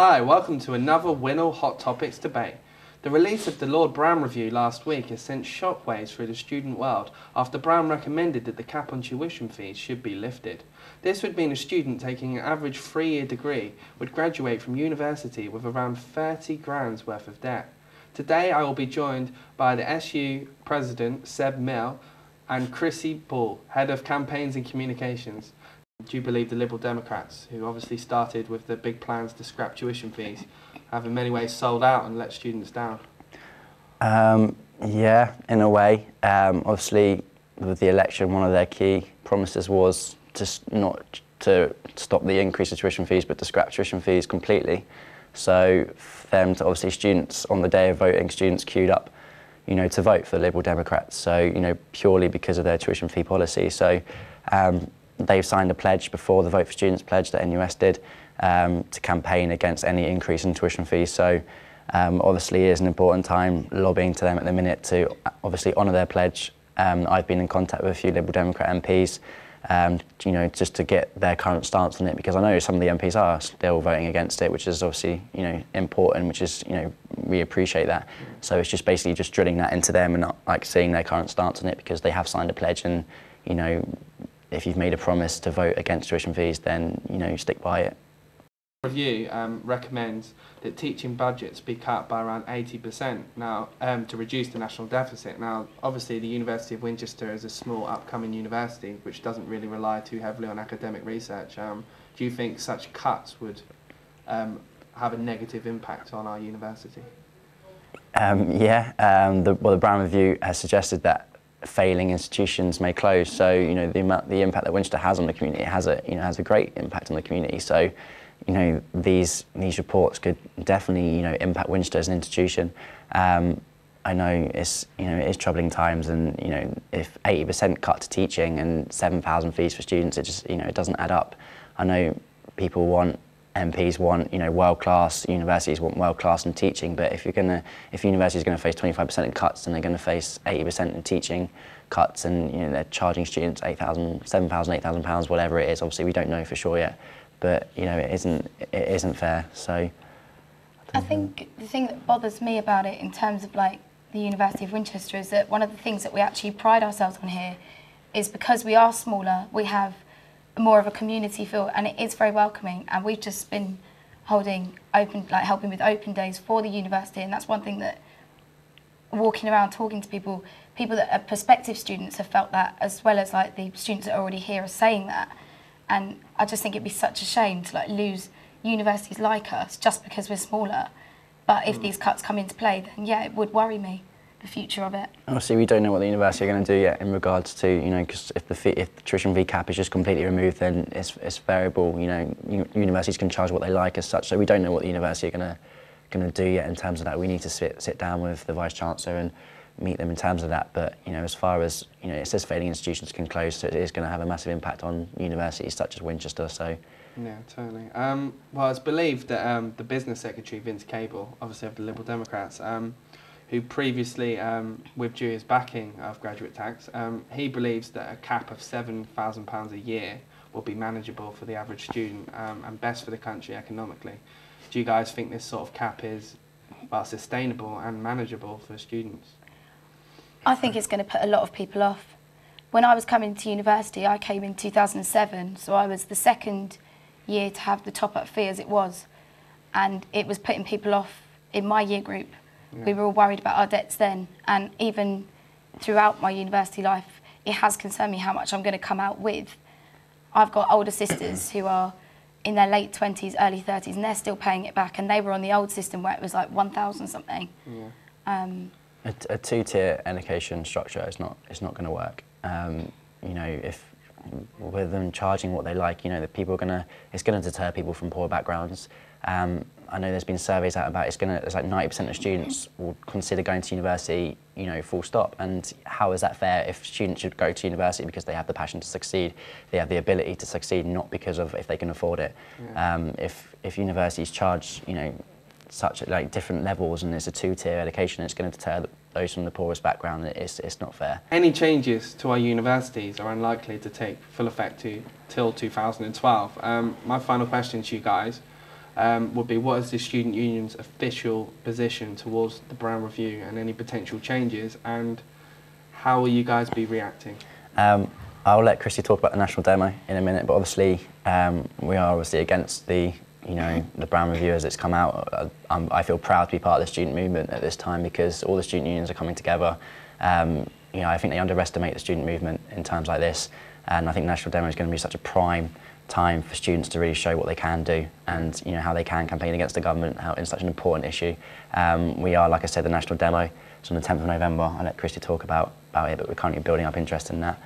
Hi, welcome to another Winnell Hot Topics debate. The release of the Lord Browne review last week has sent shockwaves through the student world after Browne recommended that the cap on tuition fees should be lifted. This would mean a student taking an average 3-year degree would graduate from university with around 30 grand's worth of debt. Today I will be joined by the SU President Seb Mill and Chrissy Ball, Head of Campaigns and Communications. Do you believe the Liberal Democrats, who obviously started with the big plans to scrap tuition fees, have in many ways sold out and let students down? Yeah, in a way. Obviously, with the election, one of their key promises was not to stop the increase of tuition fees, but to scrap tuition fees completely. So, for them to, obviously, students on the day of voting, students queued up, to vote for the Liberal Democrats. So, purely because of their tuition fee policy. So, they've signed a pledge before the Vote for Students pledge that NUS did to campaign against any increase in tuition fees. So obviously it is an important time lobbying to them at the minute to obviously honour their pledge. I've been in contact with a few Liberal Democrat MPs, just to get their current stance on it, because I know some of the MPs are still voting against it, which is obviously, important, which is, we appreciate that. So it's just basically just drilling that into them and not like seeing their current stance on it, because they have signed a pledge and, if you've made a promise to vote against tuition fees, then, stick by it. The review recommends that teaching budgets be cut by around 80% now to reduce the national deficit. Now, obviously, the University of Winchester is a small upcoming university which doesn't really rely too heavily on academic research. Do you think such cuts would have a negative impact on our university? The Browne review has suggested that failing institutions may close. So the impact that Winchester has on the community has a great impact on the community. So these reports could definitely impact Winchester as an institution. I know it is troubling times, and if 80% cut to teaching and 7,000 fees for students, it just it doesn't add up. I know MPs want world-class universities, want world-class in teaching, but if universities are going to face 25% in cuts, and they're going to face 80% in teaching cuts, and they're charging students £7,000, £8,000, whatever it is. Obviously, we don't know for sure yet, but it isn't fair. So I think the thing that bothers me about it in terms of like the University of Winchester is that one of the things that we actually pride ourselves on here is because we are smaller, we have more of a community feel, and it is very welcoming, and we've just been helping with open days for the university, and that's one thing that walking around talking to people that are prospective students have felt that, as well as like the students that are already here are saying that. And I just think it'd be such a shame to lose universities like us just because we're smaller. But if these cuts come into play, then yeah, it would worry me, the future of it. Obviously, we don't know what the university are going to do yet in regards to, because if the tuition fee cap is just completely removed, then it's variable. Universities can charge what they like as such. So we don't know what the university are going to do yet in terms of that. We need to sit down with the Vice Chancellor and meet them in terms of that. But as far as it says failing institutions can close, so it is going to have a massive impact on universities such as Winchester. So. Yeah, totally. Well, it's believed that the business secretary, Vince Cable, obviously of the Liberal Democrats, who previously withdrew his backing of graduate tax, he believes that a cap of £7,000 a year will be manageable for the average student and best for the country economically. Do you guys think this sort of cap is sustainable and manageable for students? I think it's going to put a lot of people off. When I was coming to university, I came in 2007, so I was the second year to have the top-up fee as it was, and it was putting people off in my year group. Yeah. We were all worried about our debts then, and even throughout my university life, it has concerned me how much I'm going to come out with. I've got older sisters who are in their late 20s, early 30s, and they're still paying it back, and they were on the old system where it was like 1,000 something. Yeah. A two-tier education structure is not going to work. If with them charging what they like, that it's going to deter people from poor backgrounds. I know there's been surveys out about it's like 90% of students will consider going to university, full stop. And how is that fair if students should go to university because they have the passion to succeed, they have the ability to succeed, not because of if they can afford it. Yeah. If universities charge, such different levels, and it's a two-tier education, it's going to deter those from the poorest background. It's not fair. Any changes to our universities are unlikely to take full effect till 2012. My final question to you guys, would be, what is the Student Union's official position towards the Browne Review and any potential changes, and how will you guys be reacting? I'll let Christy talk about the national demo in a minute, but obviously we are obviously against the the Browne Review as it's come out. I feel proud to be part of the student movement at this time because all the student unions are coming together. I think they underestimate the student movement in times like this, and I think national demo is going to be such a prime time for students to really show what they can do and how they can campaign against the government in such an important issue. We are, like I said, the national demo. It's on the 10th of November. I'll let Christy talk about it, but we're currently building up interest in that.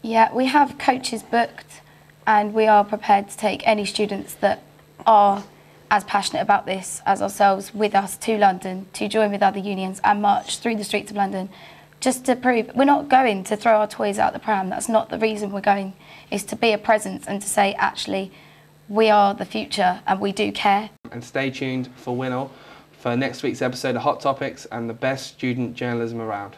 Yeah, we have coaches booked, and we are prepared to take any students that are as passionate about this as ourselves with us to London to join with other unions and march through the streets of London, just to prove we're not going to throw our toys out the pram. That's not the reason we're going. Is to be a presence and to say, actually, we are the future and we do care. And stay tuned for Winchester for next week's episode of Hot Topics and the best student journalism around.